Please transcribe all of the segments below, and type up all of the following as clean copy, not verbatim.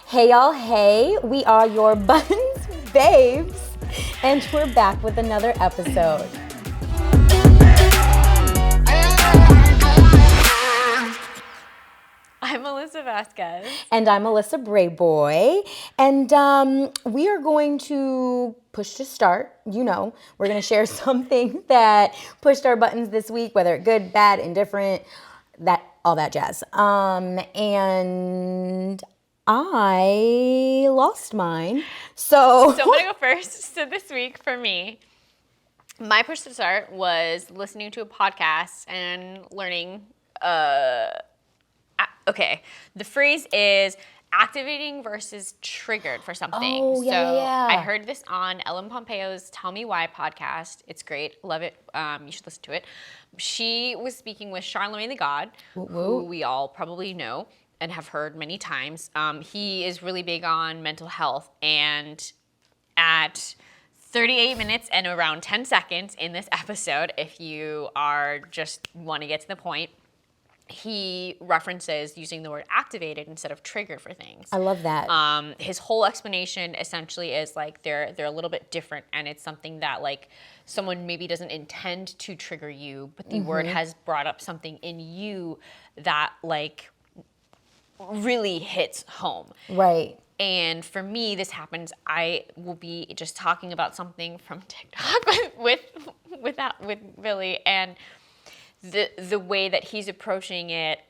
Hey y'all, hey, we are your Buttons Babes, and we're back with another episode. I'm Melissa Vasquez. And I'm Melissa Brayboy, and we are going to push to start. You know, we're going to share something that pushed our buttons this week, whether good, bad, indifferent, all that jazz. And I lost mine. So I'm going to go first. So this week for me, my push to start was listening to a podcast and learning. Okay, the phrase is activating versus triggered for something. Oh, yeah. I heard this on Ellen Pompeo's Tell Me Why podcast. It's great. Love it. You should listen to it. She was speaking with Charlemagne the God, who we all probably know and have heard many times. He is really big on mental health, and at 38 minutes and around 10 seconds in this episode, if you are just want to get to the point, he references using the word activated instead of triggered for things. I love that. His whole explanation essentially is like they're a little bit different, and it's something that like someone maybe doesn't intend to trigger you, but the word has brought up something in you that like really hits home. Right. And for me, this happens. I will be just talking about something from TikTok with Billy, and the way that he's approaching it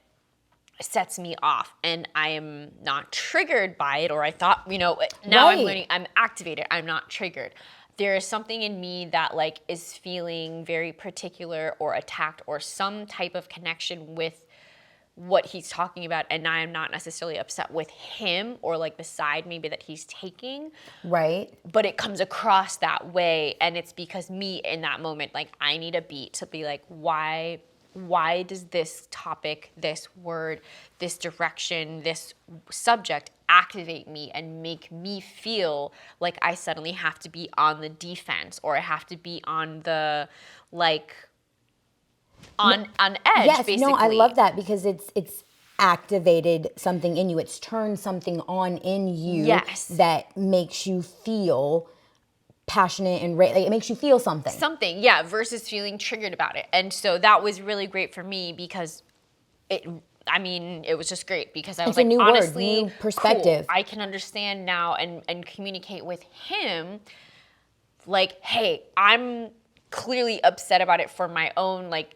sets me off, and I am not triggered by it, or I thought, now right. I'm learning, I'm activated, I'm not triggered. There is something in me that like is feeling very particular or attacked or some type of connection with what he's talking about, and I am not necessarily upset with him or like the side maybe that he's taking. Right. But it comes across that way, and it's because me in that moment, like I need a beat to be like, why does this topic, this word, this direction, this subject activate me and make me feel like I suddenly have to be on the defense, or I have to be on the like on edge, yes, basically. No, I love that because it's activated something in you. It's turned something on in you that makes you feel passionate and like it makes you feel something. Yeah, versus feeling triggered about it. And so that was really great for me because it was just great because I was like, honestly, new perspective. Cool. I can understand now and communicate with him like, hey, I'm clearly upset about it for my own, like,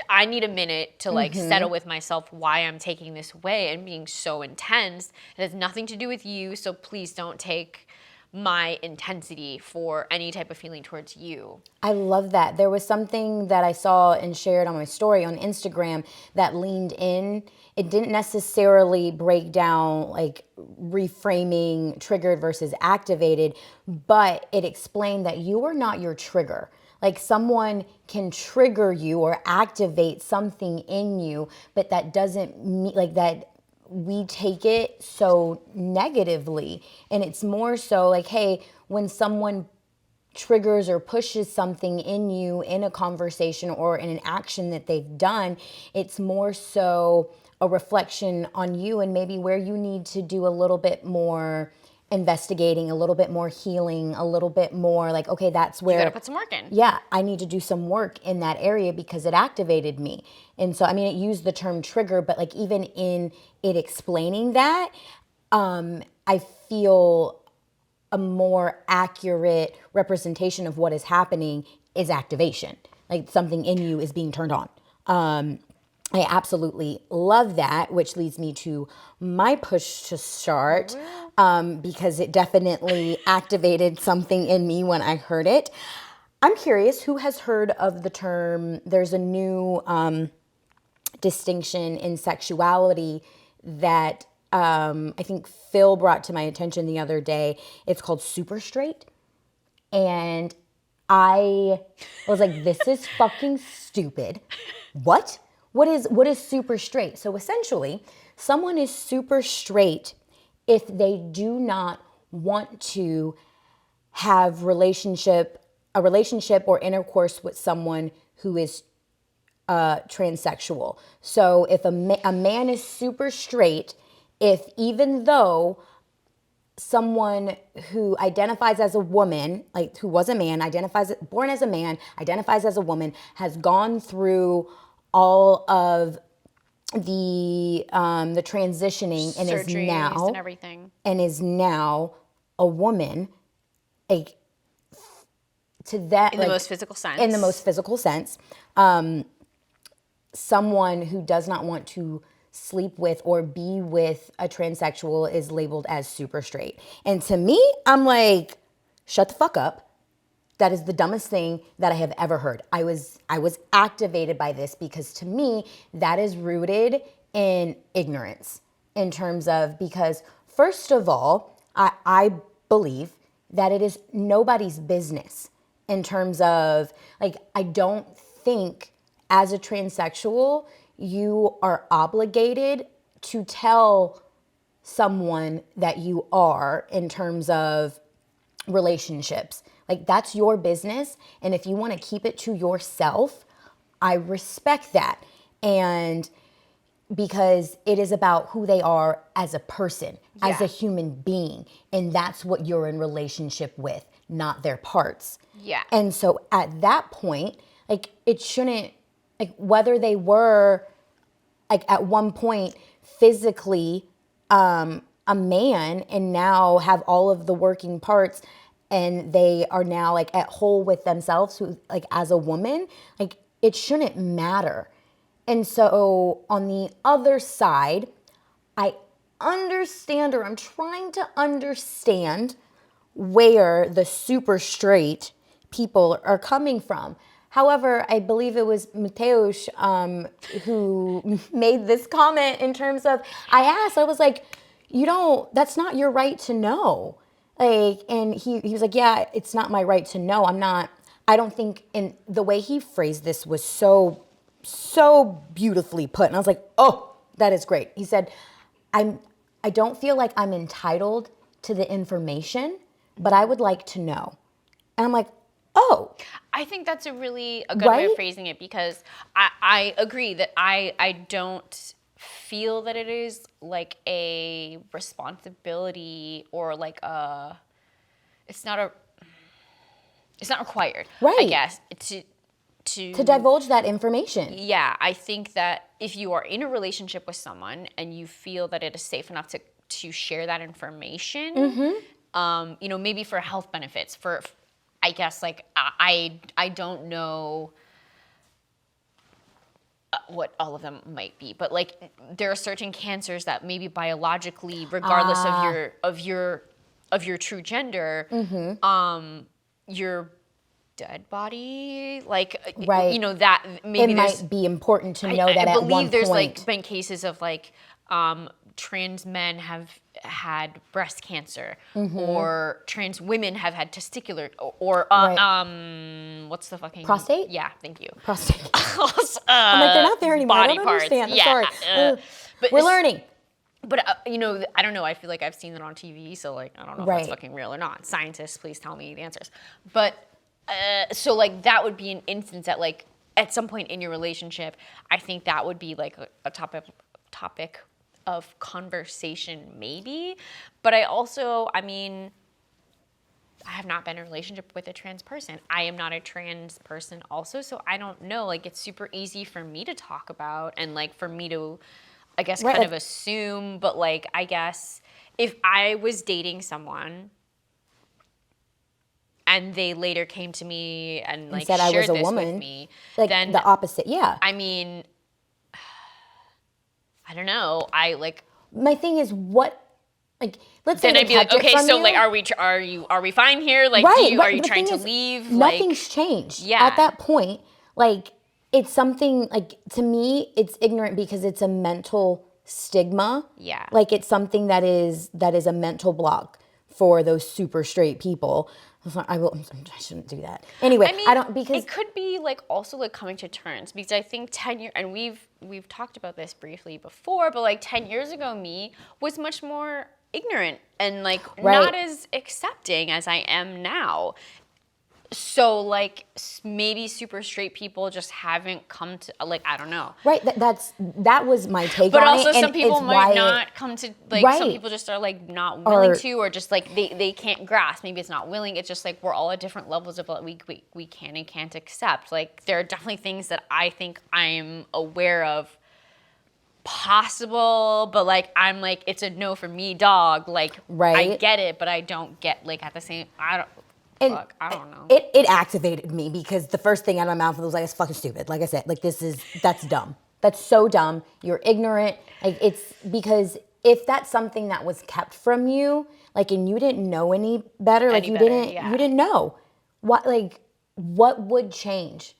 I need a minute to like settle with myself why I'm taking this way and being so intense. It has nothing to do with you, so please don't take my intensity for any type of feeling towards you. I love that. There was something that I saw and shared on my story on Instagram that leaned in. It didn't necessarily break down like reframing triggered versus activated, but it explained that you are not your trigger. Like someone can trigger you or activate something in you, but that doesn't mean like that we take it so negatively. And it's more so like, hey, when someone triggers or pushes something in you in a conversation or in an action that they've done, it's more so a reflection on you and maybe where you need to do a little bit more investigating, a little bit more healing, a little bit more like, okay, that's where you gotta put some work in. Yeah, I need to do some work in that area because it activated me. And so, I mean, it used the term trigger, but like even in it explaining that, I feel a more accurate representation of what is happening is activation. Like something in you is being turned on. I absolutely love that, which leads me to my push to start, because it definitely activated something in me when I heard it. I'm curious, who has heard of the term, there's a new distinction in sexuality that I think Phil brought to my attention the other day. It's called super straight. And I was like, this is fucking stupid. What? What is super straight? So essentially, someone is super straight if they do not want to have a relationship or intercourse with someone who is transsexual. So if a man is super straight, if even though someone who identifies as a woman, like who was a man, born as a man, identifies as a woman, has gone through all of the transitioning and Surgeries and everything. is now a woman, like to that In the most physical sense. in the most physical sense, someone who does not want to sleep with or be with a transsexual is labeled as super straight. And to me, I'm like, shut the fuck up. That is the dumbest thing that I have ever heard. I was activated by this because to me, that is rooted in ignorance in terms of, because first of all, I believe that it is nobody's business in terms of, like, I don't think as a transsexual, you are obligated to tell someone that you are in terms of relationships. Like, that's your business. And if you want to keep it to yourself, I respect that. And because it is about who they are as a person, as Yeah. a human being. And that's what you're in relationship with, not their parts. Yeah. And so at that point, like, it shouldn't, like, whether they were, like, at one point physically a man and now have all of the working parts and they are now, like, at whole with themselves, who, like, as a woman, like, it shouldn't matter. And so on the other side, I understand, or I'm trying to understand, where the super straight people are coming from. However, I believe it was Mateusz who made this comment in terms of, I was like, that's not your right to know. Like, and he was like, yeah, it's not my right to know. I don't think, and the way he phrased this was so beautifully put. And I was like, oh, that is great. He said, I don't feel like I'm entitled to the information, but I would like to know. And I'm like, oh. I think that's a good way Right? of phrasing it, because I agree that I don't feel that it is like a responsibility or like it's not required. I Right. guess To divulge that information. Yeah, I think that if you are in a relationship with someone and you feel that it is safe enough to share that information, maybe for health benefits, for, I guess, like, I don't know what all of them might be, but, like, there are certain cancers that maybe biologically, regardless of your true gender, your dead body, like, Right. that maybe It might be important to know that I at one believe there's point. like been cases of, like, trans men have had breast cancer, or trans women have had testicular, or Right. what's the fucking Prostate? Yeah, thank you. Prostate. I'm like, they're not there anymore. Body I don't parts. understand. I'm Yeah, sorry. but We're learning. But I don't know. I feel like I've seen it on TV, so, like, I don't know if Right. that's fucking real or not. Scientists, please tell me the answers. But so, like, that would be an instance that, like, at some point in your relationship, I think that would be like a topic of conversation, maybe. But I have not been in a relationship with a trans person. I am not a trans person also, so I don't know. Like, it's super easy for me to talk about and, like, for me to, I guess, Right, kind of like- assume. But, like, I guess if I was dating someone and they later came to me and, like, said I shared was a this woman, with me, like, then the opposite. Yeah. I mean, I don't know. I, like, My thing is, what, like, let's say then they I'd be like, kept it okay, from so, you. like, are we fine here? Like, Right. are But you the trying thing to is, leave? Nothing's Like, changed. yeah. At that point, like, it's something, like, to me, it's ignorant because it's a mental stigma. Yeah. Like, it's something that is a mental block for those super straight people. I shouldn't do that. Anyway, I mean, I don't, because it could be, like, also, like, coming to terms, because I think 10 years, and we've talked about this briefly before, but, like, 10 years ago, me was much more ignorant and, like, Right. not as accepting as I am now. So like maybe super straight people just haven't come to, like, I don't know. Right. That was my take But on also it. And some people it's might why not come to, like, some right. people just are like not willing Or to, or just like they can't grasp. Maybe it's not willing. It's just like we're all at different levels of what we can and can't accept. Like there are definitely things that I think I'm aware of possible, but like I'm like, it's a no for me, dog. Like I right. get it, but I don't get, like, at the same, And I don't know. it activated me because the first thing out of my mouth was like, it's fucking stupid. Like I said, like that's dumb. That's so dumb. You're ignorant. Like it's because if that's something that was kept from you, like, and you didn't know any better, like Any better, you yeah. didn't know what would change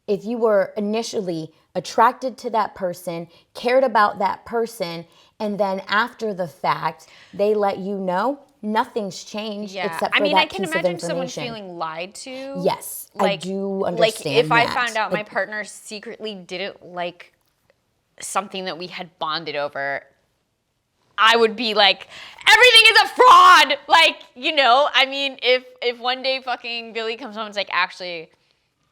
if you were initially attracted to that person, cared about that person, and then after the fact, they let you know nothing's changed Yeah, except I for mean, I that can piece of imagine someone information. feeling lied to. Yes, I do Like understand if I that. found out my Like, partner secretly didn't like something that we had bonded over, I would be like, everything is a fraud. Like, I mean, if one day fucking Billy comes home and is like, actually,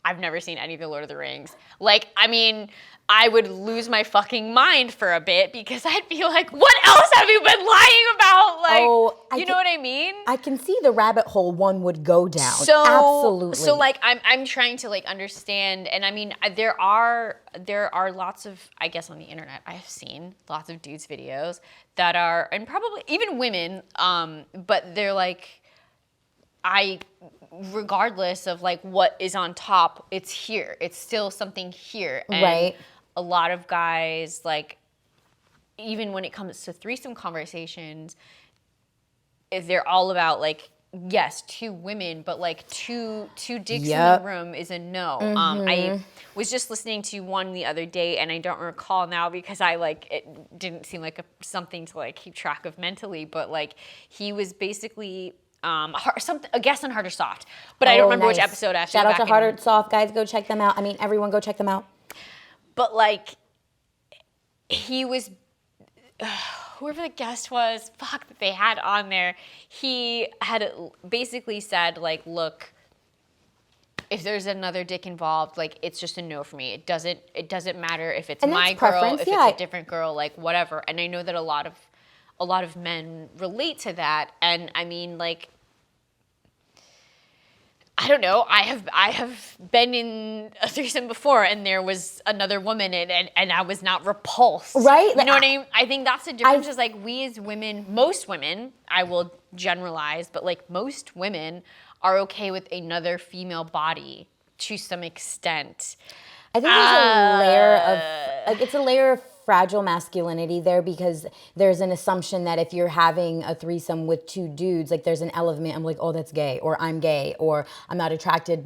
I've never seen any of the Lord of the Rings. Like, I mean, I would lose my fucking mind for a bit because I'd be like, what else have you been lying about? Like, oh, you know what I mean? I can see the rabbit hole one would go down. So Absolutely. like I'm trying to like understand, and I mean there are lots of, I guess, on the internet I've seen lots of dudes videos that are, and probably even women, but they're like, regardless of like what is on top, it's here. It's still something here. And Right. a lot of guys, like, even when it comes to threesome conversations, if they're all about like, yes, two women, but like two dicks in the room is a no. I was just listening to one the other day, and I don't recall now because it didn't seem like something to like keep track of mentally, but like he was basically a guest on Hard or Soft, but I don't remember which episode. I have to Shout go out to back Hard or and- Soft, guys. Go check them out. I mean, everyone go check them out. But like he was. Whoever the guest was, that they had on there, he had basically said, like, look, if there's another dick involved, like, it's just a no for me. It doesn't matter if it's And my that's girl, preference, if yeah. it's a different girl, like, whatever. And I know that a lot of men relate to that. And I mean, like, I don't know. I have been in a threesome before, and there was another woman in it, and I was not repulsed. Right? You know what I mean? I think that's the difference. Is like we as women, most women, I will generalize, but like most women are okay with another female body to some extent. I think there's a layer of like, it's a layer of fragile masculinity there because there's an assumption that if you're having a threesome with two dudes, like there's an element of like, oh, that's gay, or I'm gay, or I'm not attracted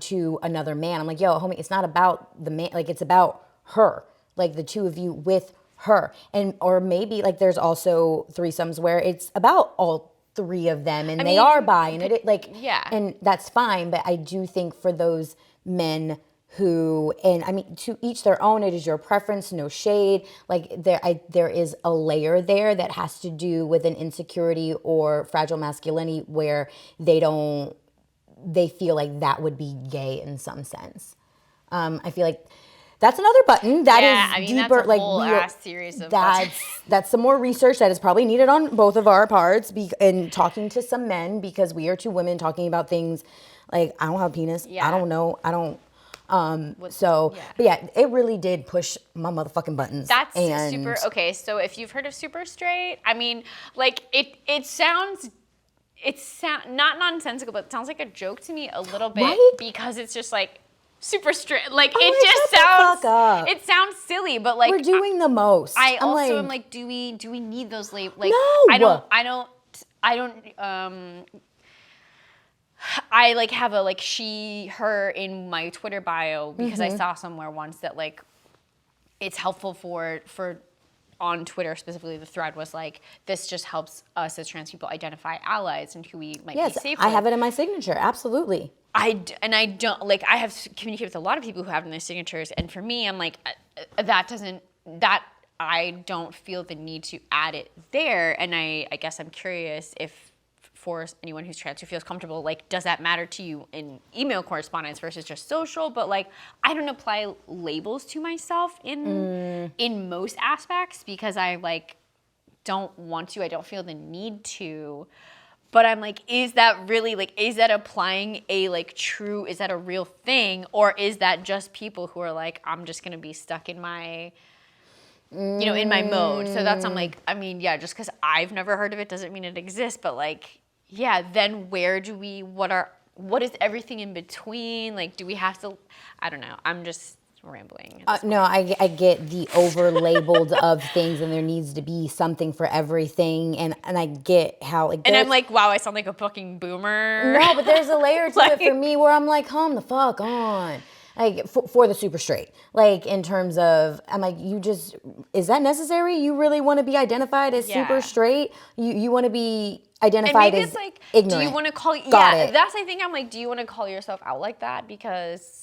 to another man. I'm like, yo, homie, it's not about the man, like it's about her, like the two of you with her. And or maybe like there's also threesomes where it's about all three of them and they are bi and it like yeah. and that's fine, but I do think for those men who, and I mean, to each their own, it is your preference, no shade. Like there is a layer there that has to do with an insecurity or fragile masculinity where they feel like that would be gay in some sense. I feel like that's another button that is I mean, deeper. that's a like whole ass series of buttons. that's some more research that is probably needed on both of our parts. And talking to some men because we are two women talking about things like I don't have a penis. Yeah. I don't know. I don't. Yeah. But yeah, it really did push my motherfucking buttons. That's super okay. So if you've heard of super straight, I mean, like it sounds not nonsensical, but it sounds like a joke to me a little bit, Right? because it's just like super straight. Like I'm it like, just shut the sounds. fuck up. It sounds silly, but like We're doing the most. I I'm also am like, do we need those labels? Like, No! I don't. I like have a like she, her in my Twitter bio because I saw somewhere once that like it's helpful for on Twitter specifically. The thread was like, this just helps us as trans people identify allies and who we might be safe with. I have it in my signature. Absolutely. I don't like, I have communicated with a lot of people who have it in their signatures, and for me, I'm like, I don't feel the need to add it there, and I guess I'm curious if for anyone who's trans who feels comfortable, like, does that matter to you in email correspondence versus just social? But like, I don't apply labels to myself in most aspects because I like don't want to. I don't feel the need to. But I'm like, is that really like, is that applying a like true, is that a real thing? Or is that just people who are like, I'm just going to be stuck in my, you know, in my mode. So that's, I'm like, I mean, yeah, just because I've never heard of it doesn't mean it exists. But like, yeah, then where do we, what is everything in between? Like, do we have to, I don't know. I'm just rambling. No, I get the over-labeled of things, and there needs to be something for everything, and I get how like. And I'm like, wow, I sound like a fucking boomer. No, but there's a layer to Like- it for me where I'm like, calm the fuck on. Like for the super straight, like in terms of, I'm like, is that necessary? You really want to be identified as Yeah. super straight? You want to be And identified maybe as it's like, ignorant? do you want to call, Got yeah, it. that's the thing. I'm like, do you want to call yourself out like that? Because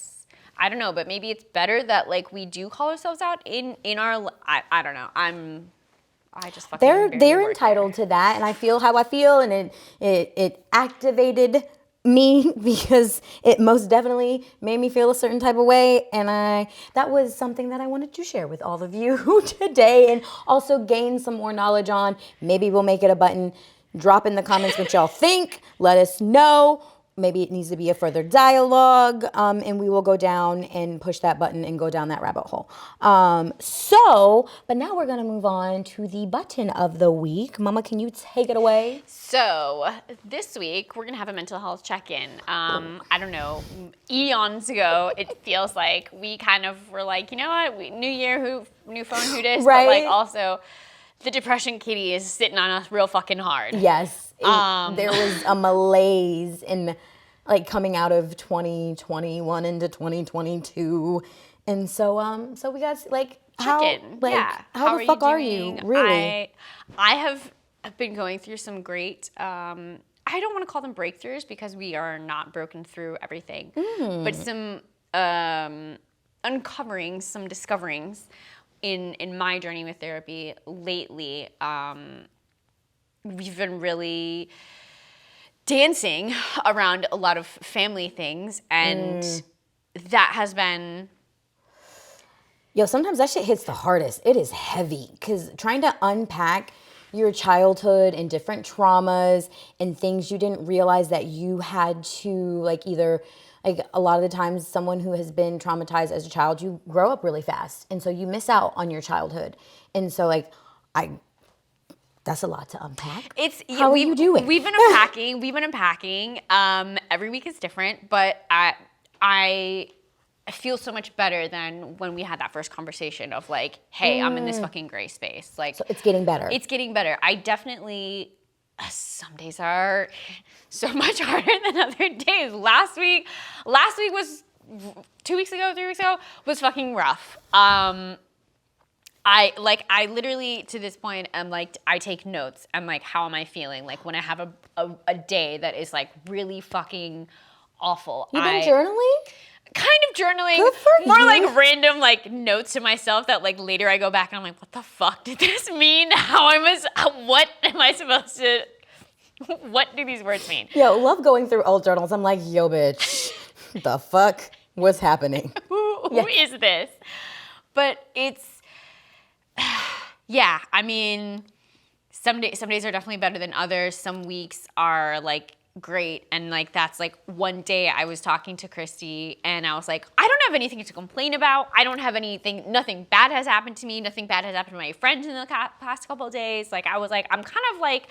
I don't know, but maybe it's better that like we do call ourselves out in our, I don't know. I just fucking barely They're work entitled here. to that, and I feel how I feel, and it activated me because it most definitely made me feel a certain type of way, and that was something that I wanted to share with all of you today, and also gain some more knowledge on. Maybe we'll make it a button. Drop in the comments what y'all think. Let us know. Maybe it needs to be a further dialogue, and we will go down and push that button and go down that rabbit hole. But now we're going to move on to the button of the week. Mama, can you take it away? So this week we're gonna have a mental health check-in. I don't know, eons ago it feels like we kind of were like, you know what, new year, new phone, who dis? Right. But like also, the depression kitty is sitting on us real fucking hard. Yes. There was a malaise in like coming out of 2021 into 2022. And so we got like how Check-in. like Yeah. how the fuck are you doing? really? I have been going through some great. I don't want to call them breakthroughs because we are not broken through everything, but some uncoverings, some discoverings in my journey with therapy lately. We've been really dancing around a lot of family things, and that has been. Yo, sometimes that shit hits the hardest. It is heavy because trying to unpack your childhood and different traumas and things you didn't realize that you had to like either like a lot of the times someone who has been traumatized as a child, you grow up really fast. And so you miss out on your childhood. And so like that's a lot to unpack. How are you doing? We've been unpacking. Every week is different, but I feel so much better than when we had that first conversation of like, hey, I'm in this fucking gray space. Like, So it's getting better. It's getting better. I definitely, some days are so much harder than other days. Last week was 2 weeks ago, 3 weeks ago was fucking rough. I literally to this point am like, I take notes. I'm like, how am I feeling? Like when I have a day that is like really fucking awful. You've been journaling? Kind of journaling. Good for more you. like random like notes to myself that like later I go back and I'm like, what the fuck did this mean? What am I supposed to, what do these words mean? Yo, love going through old journals. I'm like, yo, bitch, the fuck? What's happening? Who is this? But it's, yeah, I mean, some days are definitely better than others. Some weeks are like great. And like, that's like one day I was talking to Christy and I was like, I don't have anything to complain about. I don't have anything, nothing bad has happened to me. Nothing bad has happened to my friends in the past couple of days. Like, I was like, I'm kind of like,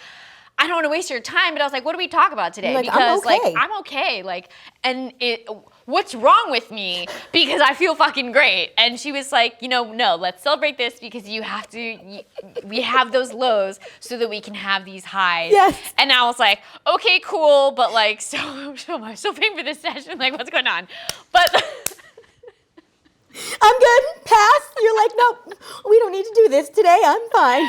I don't want to waste your time, but I was like, what do we talk about today? Like, because I'm okay. like, I'm okay. Like, and what's wrong with me? Because I feel fucking great. And she was like, you know, no, let's celebrate this because we have those lows so that we can have these highs. Yes. And I was like, okay, cool. But like, so I'm still paying for this session. Like, what's going on? But I'm good. Pass. You're like, nope, we don't need to do this today. I'm fine.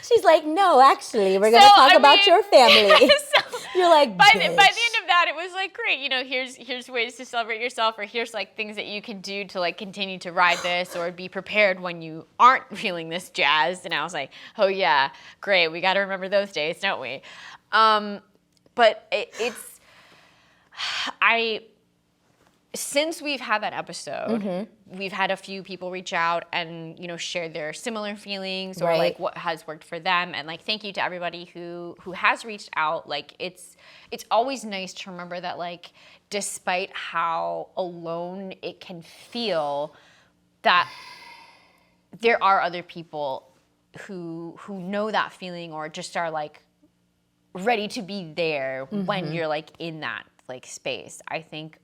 She's like, no, actually, we're going to talk about your family. You're like, by the bitch. end of that, it was like, great, you know, here's ways to celebrate yourself, or here's like things that you can do to like continue to ride this or be prepared when you aren't feeling this jazzed. And I was like, oh yeah, great, we got to remember those days, don't we? But it's since we've had that episode, we've had a few people reach out and, share their similar feelings or like what has worked for them. And like, thank you to everybody who has reached out. Like, it's always nice to remember that, like, despite how alone it can feel, that there are other people who know that feeling or just are like ready to be there when you're like in that like space. I think,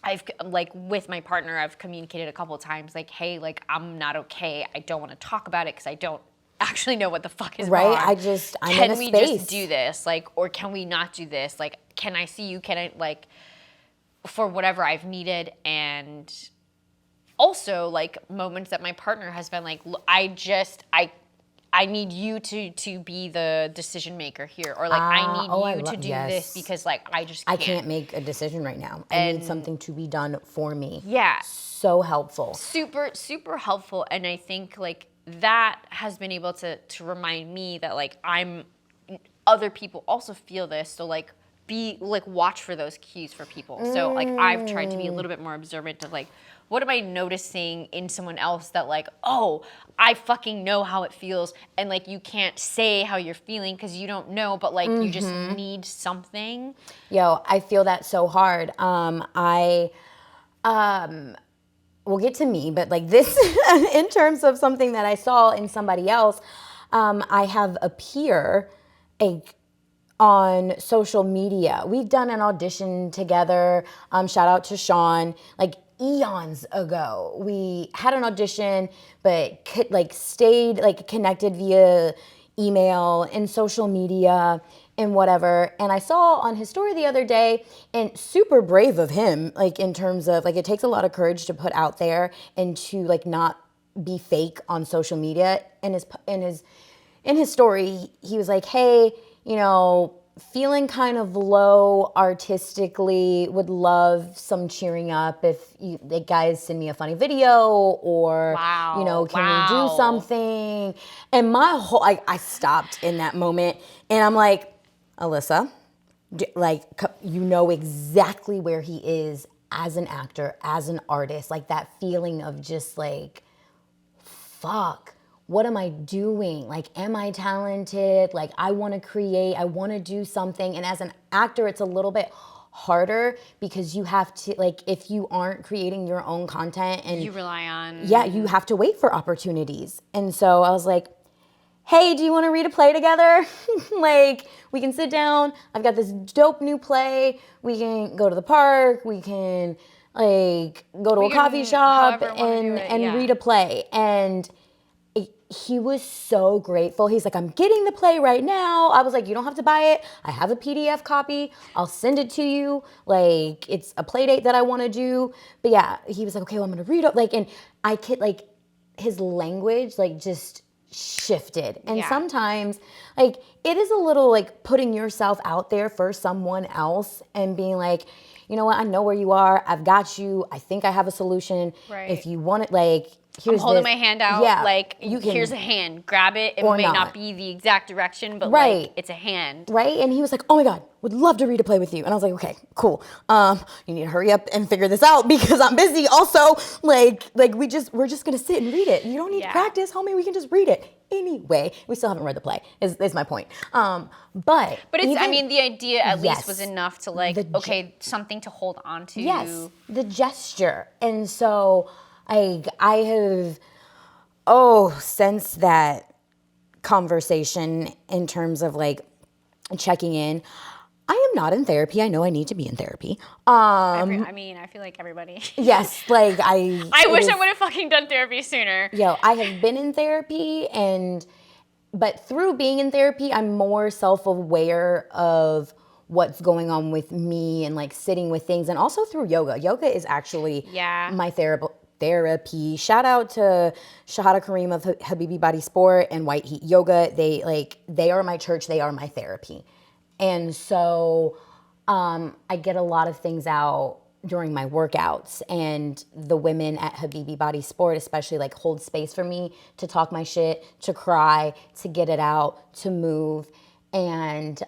I've like with my partner, I've communicated a couple of times like, hey, like I'm not okay. I don't want to talk about it because I don't actually know what the fuck is wrong. I'm can in a we space. just do this? Like, or can we not do this? Like, can I see you? Can I like for whatever I've needed? And also like moments that my partner has been like, I need you to be the decision maker here, or like I need you to do this because like I just can't. I can't make a decision right now. I need something to be done for me. Yeah. So helpful. Super, super helpful. And I think like that has been able to remind me that like other people also feel this. So like watch for those cues for people. So like I've tried to be a little bit more observant of like, what am I noticing in someone else that like, oh, I fucking know how it feels. And like, you can't say how you're feeling because you don't know, but like you just need something. Yo, I feel that so hard. We'll get to me, but like this, in terms of something that I saw in somebody else, I have a peer, on social media. We've done an audition together. Shout out to Sean. Like eons ago, we had an audition, but stayed like connected via email and social media and whatever. And I saw on his story the other day, and super brave of him, like in terms of like it takes a lot of courage to put out there and to like not be fake on social media. In his story, he was like, hey, feeling kind of low artistically, would love some cheering up if you like, guys send me a funny video or can we do something? And my whole I stopped in that moment and I'm like, Alyssa, you know exactly where he is as an actor, as an artist, like that feeling of just like, fuck, what am I doing? Like, am I talented? Like, I want to create, I want to do something. And as an actor, it's a little bit harder because you have to, like, if you aren't creating your own content and you rely on, you have to wait for opportunities. And so I was like, hey, do you want to read a play together? Like, we can sit down. I've got this dope new play. We can go to the park. We can like go to a coffee shop and read a play. And he was so grateful. He's like, I'm getting the play right now. I was like, you don't have to buy it. I have a PDF copy. I'll send it to you. Like, it's a play date that I want to do. But yeah, he was like, okay, well, I'm going to read it. Like, and I could like his language, like just shifted. And sometimes like it is a little like putting yourself out there for someone else and being like, you know what? I know where you are. I've got you. I think I have a solution. Right. If you want it, like, I'm holding my hand out. Yeah, like, here's a hand. Grab it. It may not be the exact direction, but like, it's a hand. Right. And he was like, oh my God, would love to read a play with you. And I was like, okay, cool. You need to hurry up and figure this out because I'm busy. Also, like we're just gonna sit and read it. You don't need to practice, homie. We can just read it. Anyway, we still haven't read the play, is my point. But it's, I mean, the idea at least was enough to like, something to hold on to. Yes, the gesture. And so I have, since that conversation in terms of like checking in, I am not in therapy. I know I need to be in therapy. I mean, I feel like everybody. Yes, like I wish I would have fucking done therapy sooner. I have been in therapy but through being in therapy, I'm more self-aware of what's going on with me and like sitting with things, and also through yoga. Yoga is actually my therapy. Shout out to Shahada Kareem of Habibi Body Sport and White Heat Yoga. They are my church. They are my therapy. And so I get a lot of things out during my workouts, and the women at Habibi Body Sport especially like hold space for me to talk my shit, to cry, to get it out, to move. And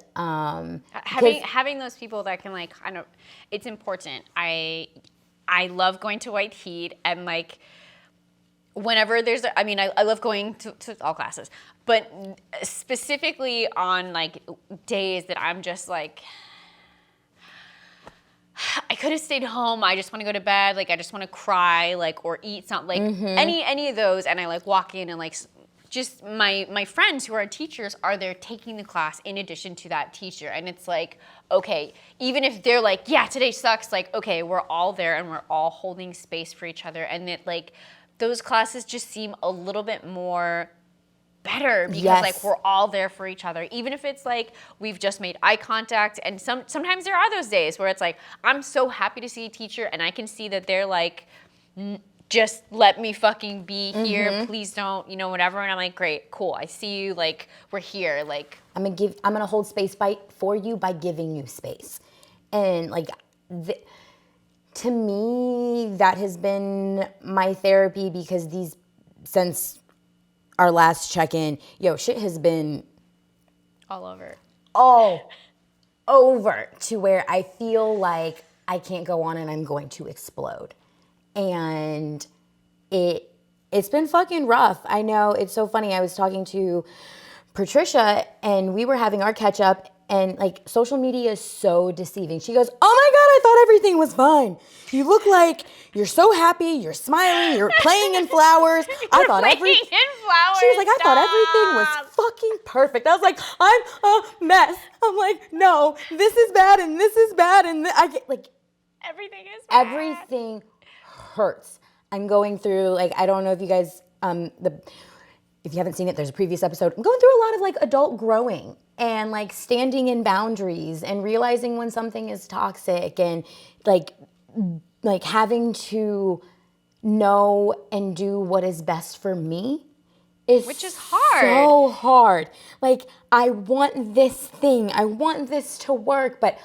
having those people that can like kind of, it's important. I love going to White Heat, and like whenever there's I love going to all classes, but specifically on like days that I'm just like, I could have stayed home, I just want to go to bed, like I just want to cry, like, or eat something, like any of those, and I like walk in and like just my friends who are teachers are there taking the class in addition to that teacher, and it's like, okay, even if they're like, yeah, today sucks, like, okay, we're all there and we're all holding space for each other, and it like those classes just seem a little bit more better because Yes. like we're all there for each other, even if it's like we've just made eye contact, and sometimes there are those days where it's like I'm so happy to see a teacher and I can see that they're like, just let me fucking be here, please don't, whatever, and I'm like, great, cool, I see you, like we're here, like I'm gonna hold space for you by giving you space. And like to me, that has been my therapy, because since our last check-in, shit has been all over. all over, to where I feel like I can't go on and I'm going to explode. And it's been fucking rough. I know, it's so funny. I was talking to Patricia and we were having our catch up, and like social media is so deceiving. She goes, "Oh my God, I thought everything was fine. You look like you're so happy, you're smiling, you're playing in flowers." I thought playing in flowers. She was like, "I thought everything was fucking perfect." I was like, "I'm a mess." I'm like, "No, this is bad and this is bad, and I get like everything is bad. Everything hurts." I'm going through, like, I don't know if you guys if you haven't seen it, there's a previous episode. I'm going through a lot of like adult growing and like standing in boundaries and realizing when something is toxic, and like having to know and do what is best for me which is hard. So hard. Like, I want this thing, I want this to work, but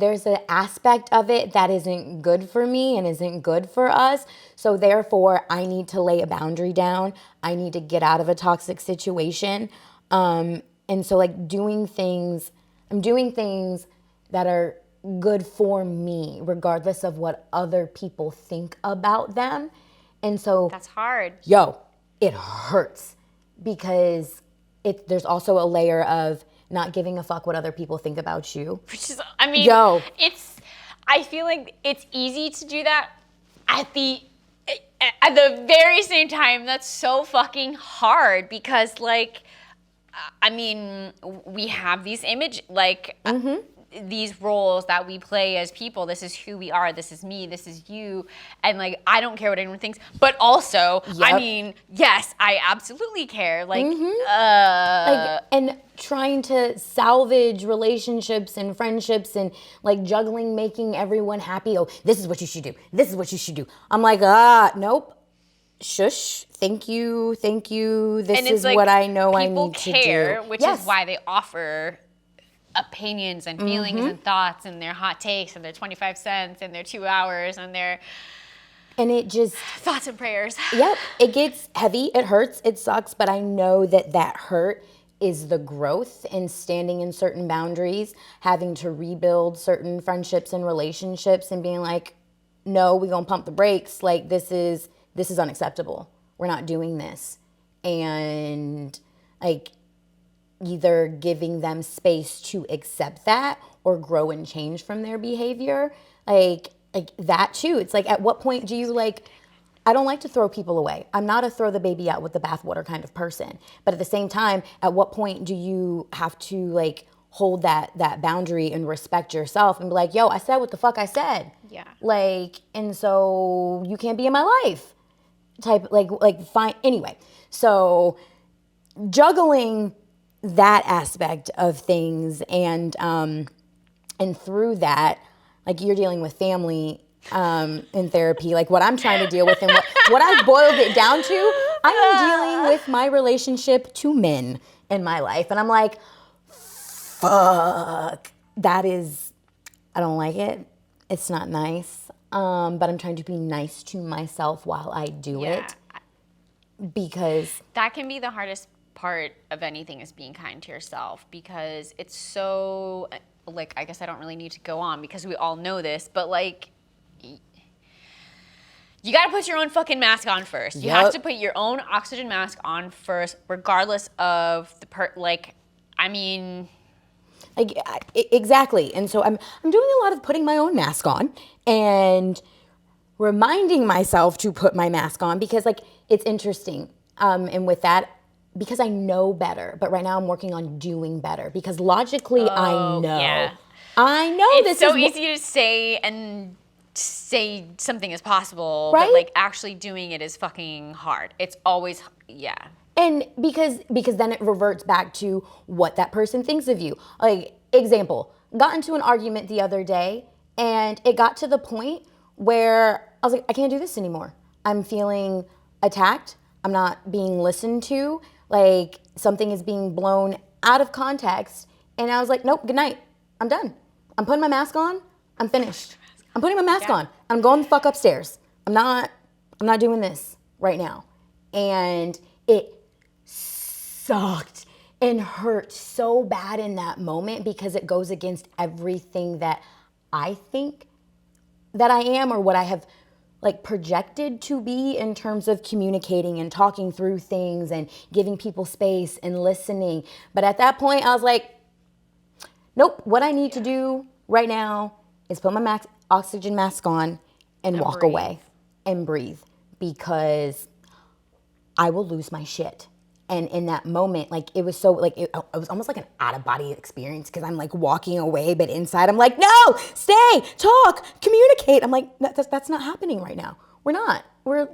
there's an aspect of it that isn't good for me and isn't good for us. So therefore, I need to lay a boundary down. I need to get out of a toxic situation. And so like I'm doing things that are good for me, regardless of what other people think about them. And so that's hard. It hurts, because there's also a layer of not giving a fuck what other people think about you. Which is, I feel like it's easy to do that at the very same time. That's so fucking hard, because like, we have these these roles that we play as people. This is who we are. This is me. This is you. And like, I don't care what anyone thinks. But also, yes, I absolutely care. Like, and trying to salvage relationships and friendships, and like juggling, making everyone happy. Oh, this is what you should do. This is what you should do. I'm like, nope. Shush. Thank you. This is like, what I know I need to do. People care, which is why they offer opinions and feelings and thoughts and their hot takes and their 25 cents and their 2 hours and their it just thoughts and prayers. Yep. It gets heavy. It hurts. It sucks. But I know that hurt is the growth in standing in certain boundaries, having to rebuild certain friendships and relationships, and being like, no, we're going to pump the brakes. Like, this is unacceptable. We're not doing this. And like, either giving them space to accept that or grow and change from their behavior. Like that too. It's like, at what point do you I don't like to throw people away. I'm not a throw the baby out with the bathwater kind of person. But at the same time, at what point do you have to hold that boundary and respect yourself and be like, yo, I said what the fuck I said. Yeah. And so you can't be in my life. Fine. Anyway, so juggling that aspect of things, and through that, like, you're dealing with family in therapy, like what I'm trying to deal with, and what I've boiled it down to, I am dealing with my relationship to men in my life, and I'm like, fuck, I don't like it. It's not nice, but I'm trying to be nice to myself while I do it, because that can be the hardest part of anything is being kind to yourself, because it's so, like, I guess I don't really need to go on because we all know this, but like, you gotta put your own fucking mask on first. You have to put your own oxygen mask on first, regardless of the like, I mean. Like, exactly. And so I'm doing a lot of putting my own mask on and reminding myself to put my mask on, because like, it's interesting. And with that, because I know better, but right now I'm working on doing better, because logically I know. Yeah. I know it's so easy to say and say something is possible, right? But like actually doing it is fucking hard. It's always, yeah. And because then it reverts back to what that person thinks of you. Like, example, got into an argument the other day, and it got to the point where I was like, I can't do this anymore. I'm feeling attacked. I'm not being listened to. Like, something is being blown out of context. And I was like, nope, good night. I'm done. I'm putting my mask on. I'm finished. I'm putting my mask on. I'm going the fuck upstairs. I'm not doing this right now. And it sucked and hurt so bad in that moment, because it goes against everything that I think that I am, or what I have like projected to be in terms of communicating and talking through things and giving people space and listening. But at that point I was like, nope, what I need to do right now is put my oxygen mask on and walk breathe. away and breathe, because I will lose my shit. And in that moment, like, it was so, like, it was almost like an out-of-body experience, because I'm like walking away, but inside I'm like, no, stay, talk, communicate. I'm like, that's not happening right now. We're not. We're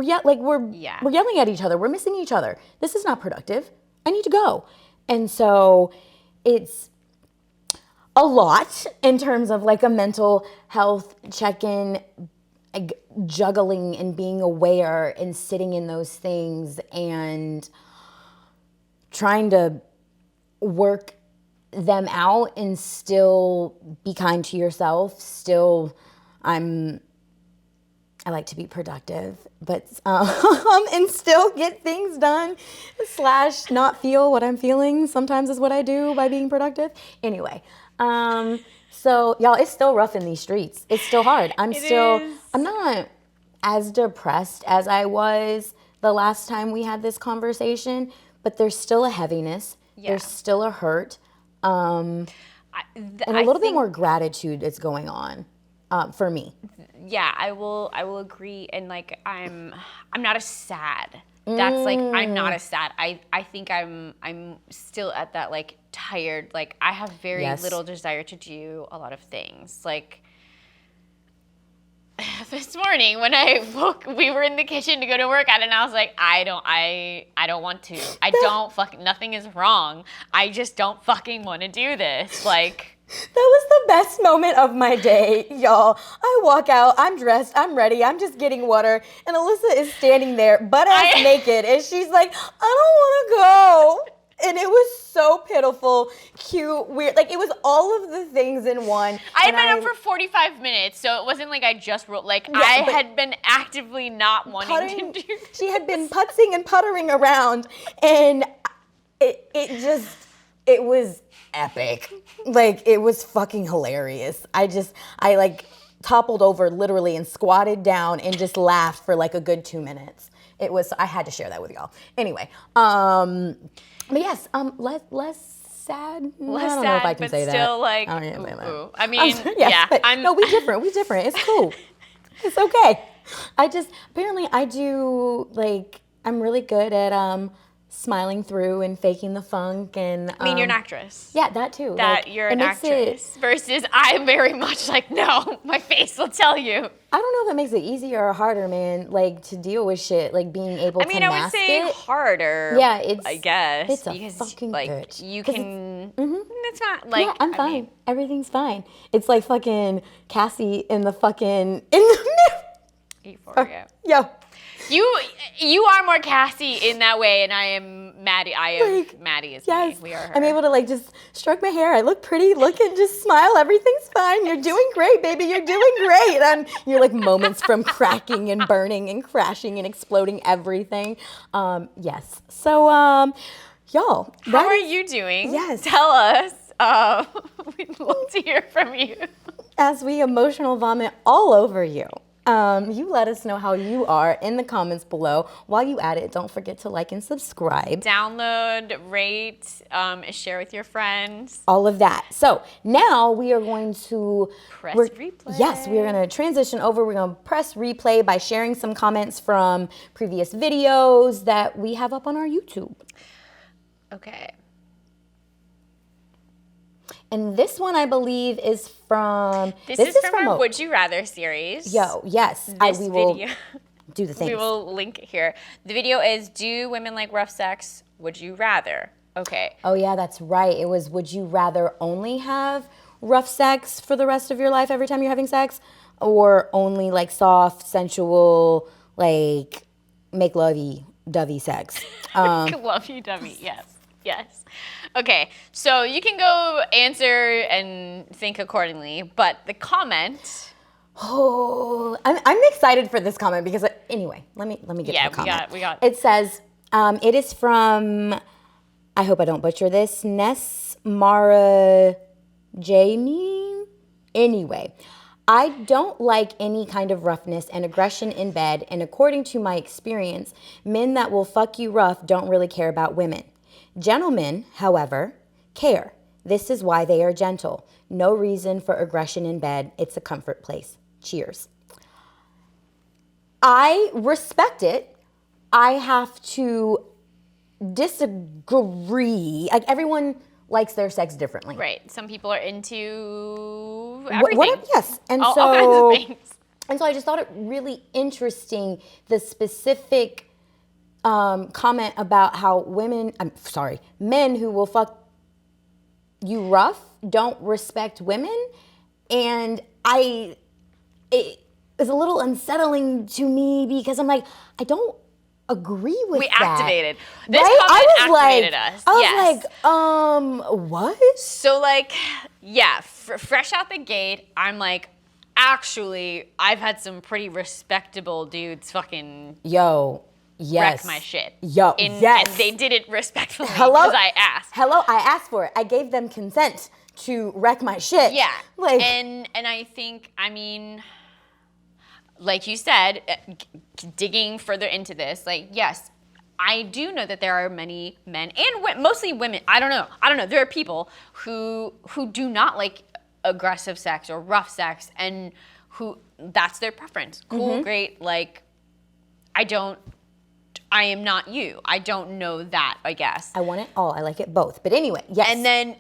yelling at each other. We're missing each other. This is not productive. I need to go. And so it's a lot in terms of like a mental health check-in, juggling and being aware and sitting in those things and trying to work them out and still be kind to yourself. Still, I like to be productive, but and still get things done / not feel what I'm feeling sometimes is what I do by being productive. Anyway, so y'all, it's still rough in these streets. It's still hard. I'm not as depressed as I was the last time we had this conversation, but there's still a heaviness. Yeah. There's still a hurt. And a little bit more gratitude is going on for me. Yeah, I will agree. And like, I'm not as sad. That's like, I'm not as sad. I think I'm still at that like tired, like I have very little desire to do a lot of things. Like this morning when I woke, we were in the kitchen to go to work out, and I was like, I don't want to. I don't fucking, nothing is wrong. I just don't fucking want to do this. Like, that was the best moment of my day, y'all. I walk out, I'm dressed, I'm ready, I'm just getting water, and Alyssa is standing there, butt-ass naked, and she's like, I don't want to go. And it was so pitiful, cute, weird. Like, it was all of the things in one. I had been up for 45 minutes, so it wasn't like I just wrote, like, yeah, I had been actively not wanting to do this. She had been putzing and puttering around, and it was epic. Like, it was fucking hilarious. I like toppled over literally and squatted down and just laughed for like a good 2 minutes. I had to share that with y'all. Anyway, but yes, less sad. Less I don't sad, know if I can but say still that. like, I don't know ooh. I mean, no, we different. It's cool. It's okay. Apparently I do, like, I'm really good at smiling through and faking the funk, and I mean, you're an actress. Yeah, that too. That like, you're an actress versus I'm very much like, no, my face will tell you. I don't know if it makes it easier or harder, man, like to deal with shit, like being able to mask it. I would say harder. Yeah, I guess. It's a fucking like, bitch. You can, it's not like. Yeah, I'm fine. Mean, everything's fine. It's like fucking Cassie in the Euphoria. Yo. You are more Cassie in that way, and I am Maddie, Like, Maddie is yes, me. We are her. I'm able to like just stroke my hair. I look pretty. Look and just smile. Everything's fine. You're doing great, baby. You're doing great. And you're like moments from cracking and burning and crashing and exploding everything. Yes. So, y'all. How are you doing? Yes. Tell us. We'd love to hear from you. As we emotional vomit all over you. You let us know how you are in the comments below. While you at it, don't forget to like and subscribe. Download, rate, share with your friends. All of that. So now we are going to Press replay. Yes, we are going to transition over. We're going to press replay by sharing some comments from previous videos that we have up on our YouTube. Okay. And this one, I believe, is from... This is from our Would You Rather series. Yes. We will do the things. We will link it here. The video is, do women like rough sex? Would you rather? Okay. Oh, yeah, that's right. It was, would you rather only have rough sex for the rest of your life every time you're having sex? Or only like soft, sensual, like make lovey-dovey sex? Lovey-dovey, yes. Okay, so you can go answer and think accordingly, but the comment... Oh, I'm excited for this comment because anyway, let me get to the comment. we got. It says, it is from, I hope I don't butcher this, Ness Mara Jamie. Anyway, I don't like any kind of roughness and aggression in bed, and according to my experience, men that will fuck you rough don't really care about women. Gentlemen, however, care. This is why they are gentle. No reason for aggression in bed. It's a comfort place. Cheers. I respect it. I have to disagree. Like, everyone likes their sex differently. Right. Some people are into everything. Yes. And all kinds of things. And so I just thought it really interesting, the specific comment about how men who will fuck you rough don't respect women. And it is a little unsettling to me because I'm like, I don't agree with that. We activated. This comment activated us. I was like, what? So like, yeah, fresh out the gate, I'm like, actually, I've had some pretty respectable dudes fucking... Yes. Wreck my shit. Yes. And they did it respectfully because I asked. I asked for it. I gave them consent to wreck my shit. Yeah. Like, and I think, I mean, like you said, digging further into this, like, yes, I do know that there are many men and mostly women. I don't know. There are people who do not like aggressive sex or rough sex, and who that's their preference. Cool, great. Like, I am not you. I don't know that, I guess. I want it all. I like it both. But anyway, yes. And then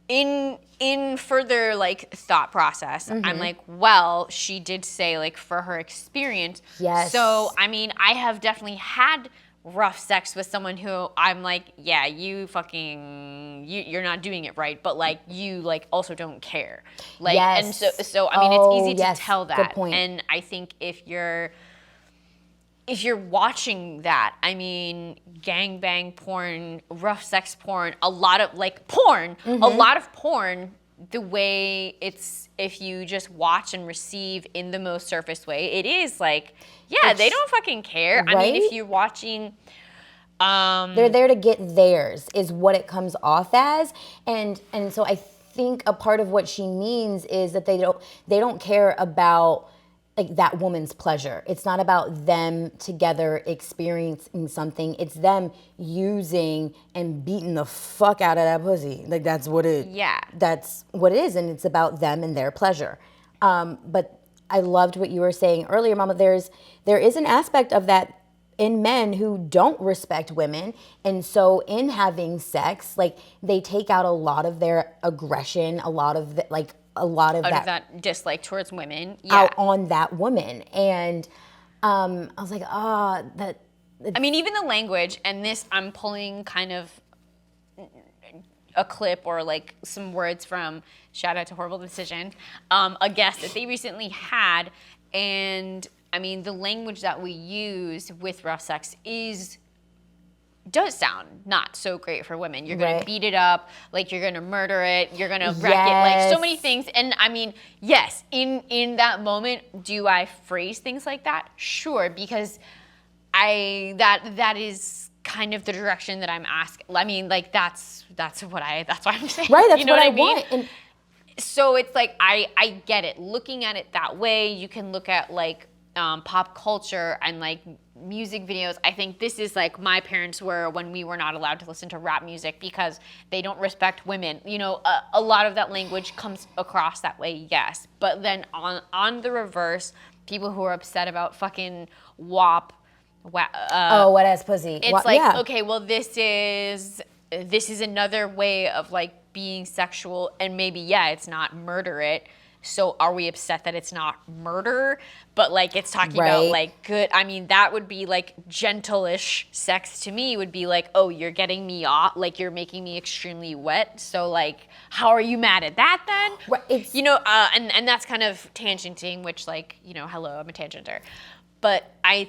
in further like thought process, I'm like, well, she did say like for her experience. Yes. So, I mean, I have definitely had rough sex with someone who I'm like, yeah, you're not doing it right, but like you like also don't care. Like, yes. And so I mean, it's easy yes. to tell that. Good point. And I think if you're watching that, I mean, gangbang porn, rough sex porn, a lot of like porn, a lot of porn, the way it's, if you just watch and receive in the most surface way, it is like, yeah, they don't fucking care. Right? I mean, if you're watching... they're there to get theirs is what it comes off as. And so I think a part of what she means is that they don't care about like that woman's pleasure. It's not about them together experiencing something. It's them using and beating the fuck out of that pussy. Like that's what it is, and it's about them and their pleasure. But I loved what you were saying earlier, Mama. There is an aspect of that in men who don't respect women, and so in having sex, like they take out a lot of their aggression, a lot of that dislike towards women out on that woman. And I was like, I mean, even the language, and this, I'm pulling kind of a clip or like some words from, shout out to Horrible Decision, a guest that they recently had. And I mean, the language that we use with rough sex is does sound not so great for women. You're going Right. to beat it up, like you're going to murder it, you're going to wreck it, like so many things. And I mean, yes, in that moment, do I phrase things like that? Sure, because that is kind of the direction that I'm asking. I mean, like that's what I'm saying. Right, that's you know what I mean? want. And So it's like I get it. Looking at it that way, you can look at like pop culture and like music videos. I think this is like my parents were when we were not allowed to listen to rap music because they don't respect women. You know, a lot of that language comes across that way, yes. But then on the reverse, people who are upset about fucking WAP. wet ass pussy. It's like, okay, well, this is another way of like being sexual, and maybe it's not murder it. So are we upset that it's not murder? But like it's talking about like good. I mean, that would be like gentle-ish sex to me. Would be like, oh, you're getting me off, like you're making me extremely wet. So like, how are you mad at that then? Right, you know, and that's kind of tangenting, which like, you know, hello, I'm a tangenter, but I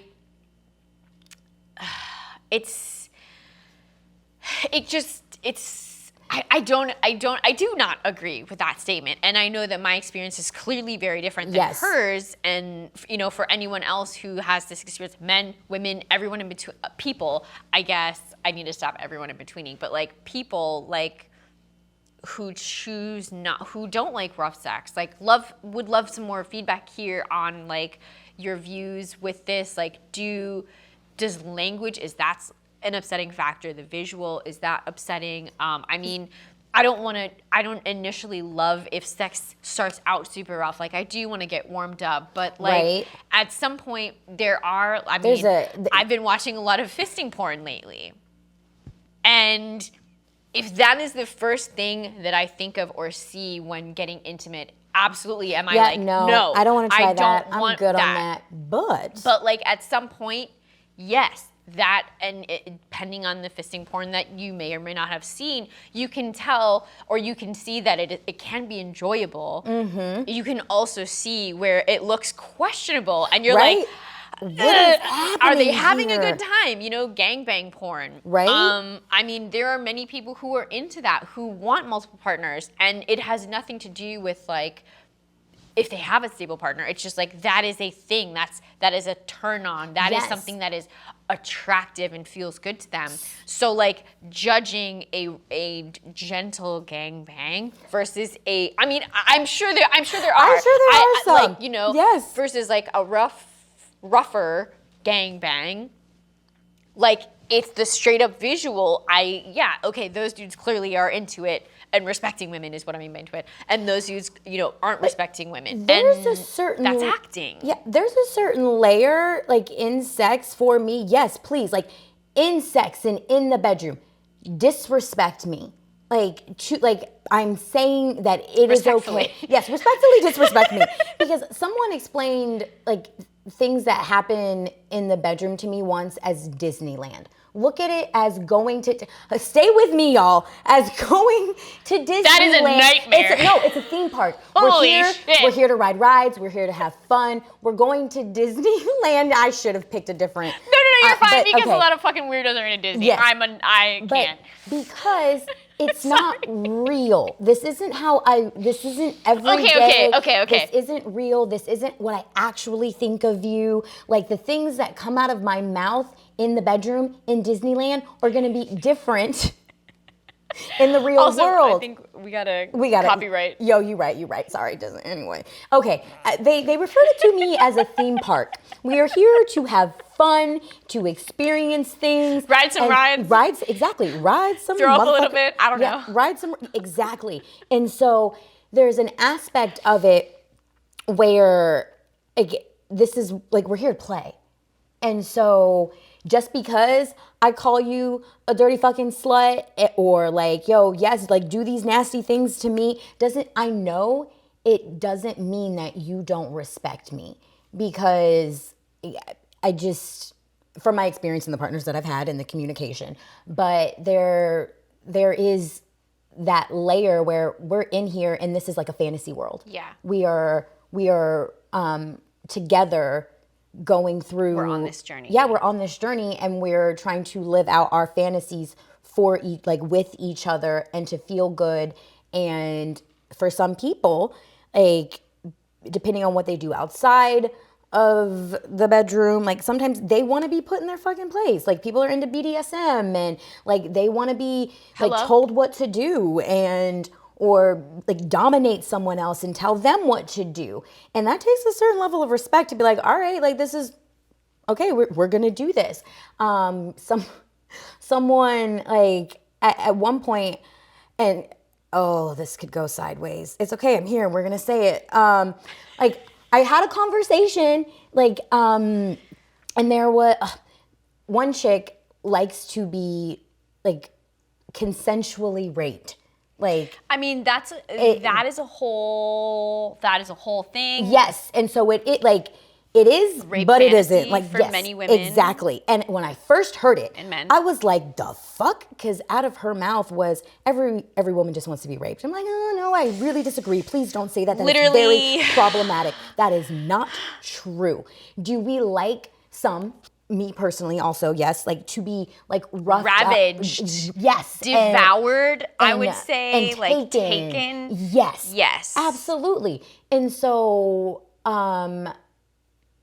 do not agree with that statement. And I know that my experience is clearly very different than hers. And, you know, for anyone else who has this experience, men, women, everyone in between, people, I guess I need to stop everyone in betweening, but like people like who don't like rough sex, like would love some more feedback here on like your views with this. Like, does language, is that an upsetting factor? The visual, is that upsetting? I mean, I don't initially love if sex starts out super rough. Like, I do want to get warmed up, but like at some point I've been watching a lot of fisting porn lately. And if that is the first thing that I think of or see when getting intimate, absolutely am I like, no, I don't want to try that. I'm good on that. But like at some point, yes, that, and depending on the fisting porn that you may or may not have seen, you can tell or you can see that it can be enjoyable. Mm-hmm. You can also see where it looks questionable, and you're like, what is happening are they having here? a good time? You know, gangbang porn. Right. I mean, there are many people who are into that, who want multiple partners, and it has nothing to do with like if they have a stable partner. It's just like that is a thing. That is a turn on. That is something that is attractive and feels good to them. So like judging a gentle gangbang versus I'm sure there are some. Like, you know, versus like a rougher gangbang. Like it's the straight up visual. Okay, those dudes clearly are into it and respecting women is what I mean by into it. And those dudes, you know, aren't respecting women. There's a certain that's acting. Yeah, there's a certain layer like in sex for me. Yes, please, like in sex and in the bedroom, disrespect me. Like I'm saying that it is okay. Yes, respectfully disrespect me. Because someone explained like things that happen in the bedroom to me once as Disneyland. Look at it as going to, stay with me, y'all, as going to Disneyland. That is a nightmare. It's a theme park. Holy shit. We're here to ride rides. We're here to have fun. We're going to Disneyland. I should have picked a different. No, you're fine because a lot of fucking weirdos are in Disney. Yes. I can't. Because it's not real. This isn't every day. Okay. This isn't real. This isn't what I actually think of you. Like the things that come out of my mouth in the bedroom in Disneyland are going to be different in the real world. I think we gotta copyright. Yo, you right. Sorry, it doesn't. Anyway. Okay. They refer to me as a theme park. We are here to have fun, to experience things. Ride some rides. Exactly. Ride some. Throw up a little bit. I don't know. Ride some. Exactly. And so there's an aspect of it where this is like we're here to play. And so just because I call you a dirty fucking slut or like, yo, yes, like do these nasty things to me, I know it doesn't mean that you don't respect me, because I just, from my experience in the partners that I've had in the communication, but there is that layer where we're in here and this is like a fantasy world. Yeah. We are together going through. We're on this journey. Yeah, we're on this journey, and we're trying to live out our fantasies for with each other, and to feel good. And for some people, like, depending on what they do outside of the bedroom, like, sometimes they want to be put in their fucking place. Like, people are into BDSM, and like they want to be like told what to do, and or like dominate someone else and tell them what to do. And that takes a certain level of respect to be like, all right, like, this is okay, we're gonna do this. Someone, like, at one point, and oh, this could go sideways. It's okay, I'm here, we're gonna say it. Like, I had a conversation, like, and there was one chick likes to be like consensually raped. Like, I mean, that is a whole thing. Yes, and so it like it is, Rape but it isn't. fantasy Like, for yes, many women. exactly. And when I first heard it, And men. I was like, the fuck? Because out of her mouth was every woman just wants to be raped. I'm like, oh no, I really disagree. Please don't say that. That is Literally. very problematic. That is not true. Do we like some? Me personally, also, yes, like to be like roughed Ravaged. up, yes, Devoured, I and- would say, and like taken. Yes, Yes. absolutely. And so, my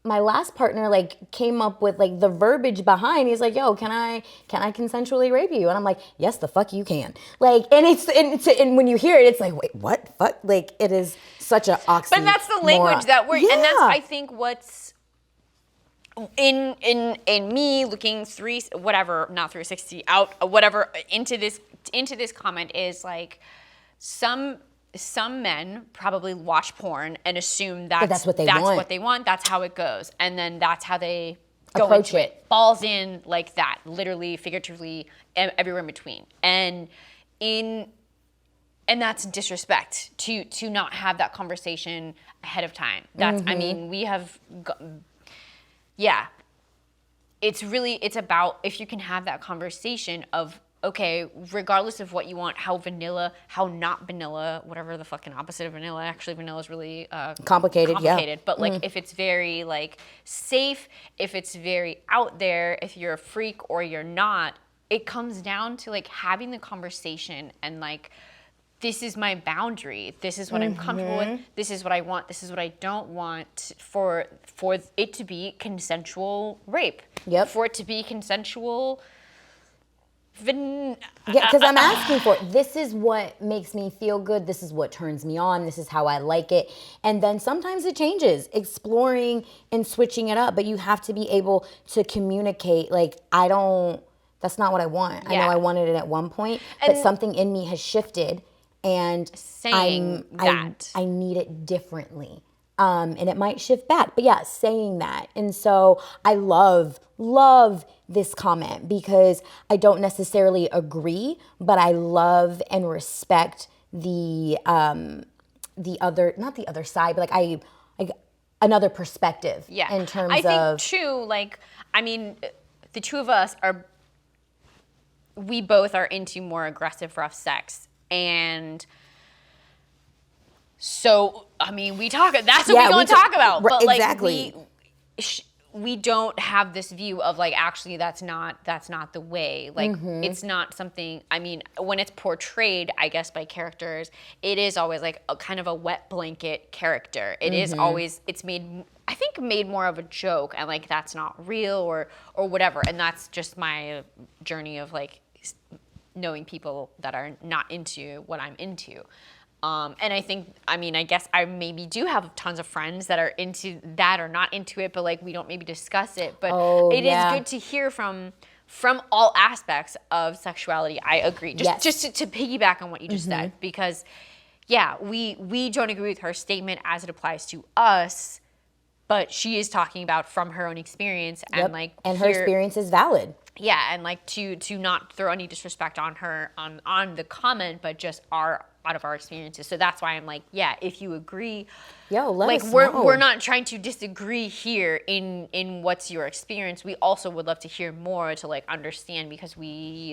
last partner like came up with like the verbiage behind. He's like, "Yo, can I consensually rape you?" And I'm like, "Yes, the fuck you can." Like, and when you hear it, it's like, "Wait, what? Fuck?" Like, it is such a oxymoron. But that's the language that we're, Yeah. and that's, I think, what's in me looking not 360 out, whatever, into this comment is like, some men probably watch porn and assume that's what they want. That's how it goes, and then that's how they go Approach into it. it. Falls in like that, literally, figuratively, everywhere in between, and that's disrespect to not have that conversation ahead of time. That's, I mean, we have. Yeah, it's about, if you can have that conversation of, okay, regardless of what you want, how vanilla, how not vanilla, whatever the fucking opposite of vanilla. Actually, vanilla is really Complicated. Yeah. But like, if it's very like safe, if it's very out there, if you're a freak or you're not, it comes down to like having the conversation and like, this is my boundary. This is what I'm comfortable with. This is what I want. This is what I don't want, for it to be consensual rape. Yep. For it to be consensual. Yeah, because I'm asking for it. This is what makes me feel good. This is what turns me on. This is how I like it. And then sometimes it changes, exploring and switching it up. But you have to be able to communicate. Like, that's not what I want. I know Yeah. I wanted it at one point, but something in me has shifted. And Saying that. I need it differently. And it might shift back, but yeah, saying that. And so I love this comment, because I don't necessarily agree, but I love and respect the other, not the other side, but like another perspective. Yeah. In terms I think of too, like, I mean, the two of us we both are into more aggressive, rough sex. And so, I mean, that's what we're going to talk about. But like, exactly. we don't have this view of like, actually, that's not the way. Like, it's not something, I mean, when it's portrayed, I guess, by characters, it is always like a kind of a wet blanket character. It is always, it's made more of a joke, and like, that's not real or whatever. And that's just my journey of like knowing people that are not into what I'm into. And I think, I mean, I guess I maybe do have tons of friends that are into that or not into it, but like, we don't maybe discuss it. But it is good to hear from all aspects of sexuality. I agree. Just to piggyback on what you just said, because yeah, we don't agree with her statement as it applies to us, but she is talking about from her own experience, and like, and her experience is valid. Yeah, and like, to not throw any disrespect on her on the comment, but just out of our experiences. So that's why I'm like, yeah, if you agree, let us know. We're not trying to disagree here in what's your experience. We also would love to hear more to like understand, because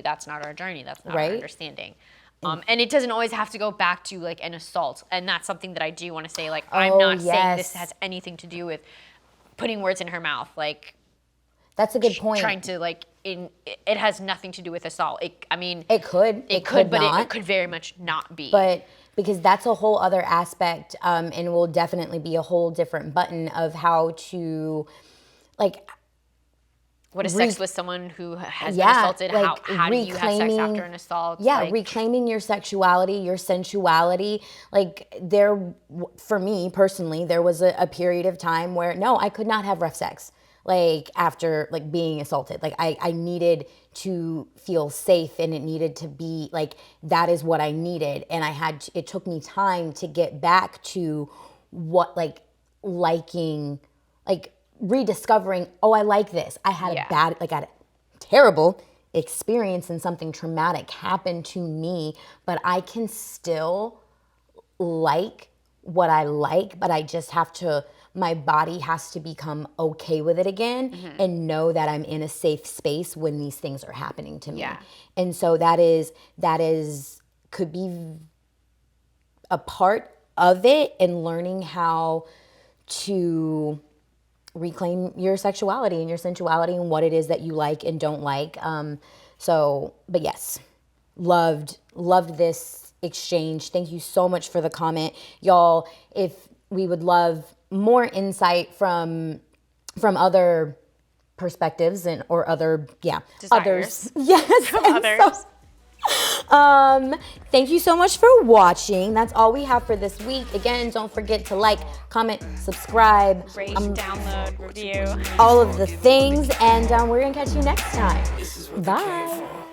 that's not our journey, that's not our understanding. And it doesn't always have to go back to like an assault. And that's something that I do want to say. Like, I'm not saying this has anything to do with putting words in her mouth, like That's a good point. trying to like it has nothing to do with assault. I mean, it could but not. it could very much not be. But because that's a whole other aspect, and will definitely be a whole different button of how to, like, what is sex with someone who has been assaulted? like How do you have sex after an assault? Yeah, like, reclaiming your sexuality, your sensuality. Like for me personally, there was a period of time where no, I could not have rough sex. Like after like being assaulted, like I needed to feel safe, and it needed to be like, that is what I needed. And it took me time to get back to what, like, liking, like rediscovering, oh, I like this. I had I had a terrible experience and something traumatic happened to me, but I can still like what I like, but I just have to, my body has to become okay with it again and know that I'm in a safe space when these things are happening to me. Yeah. And so that could be a part of it, and learning how to reclaim your sexuality and your sensuality and what it is that you like and don't like. But yes, loved this exchange. Thank you so much for the comment, y'all. If we would love more insight from other perspectives or other Desires. others. Yes, From others. Thank you so much for watching. That's all we have for this week. Again, don't forget to like, comment, subscribe, rate, download, review, all of the things, and we're gonna catch you next time. Bye.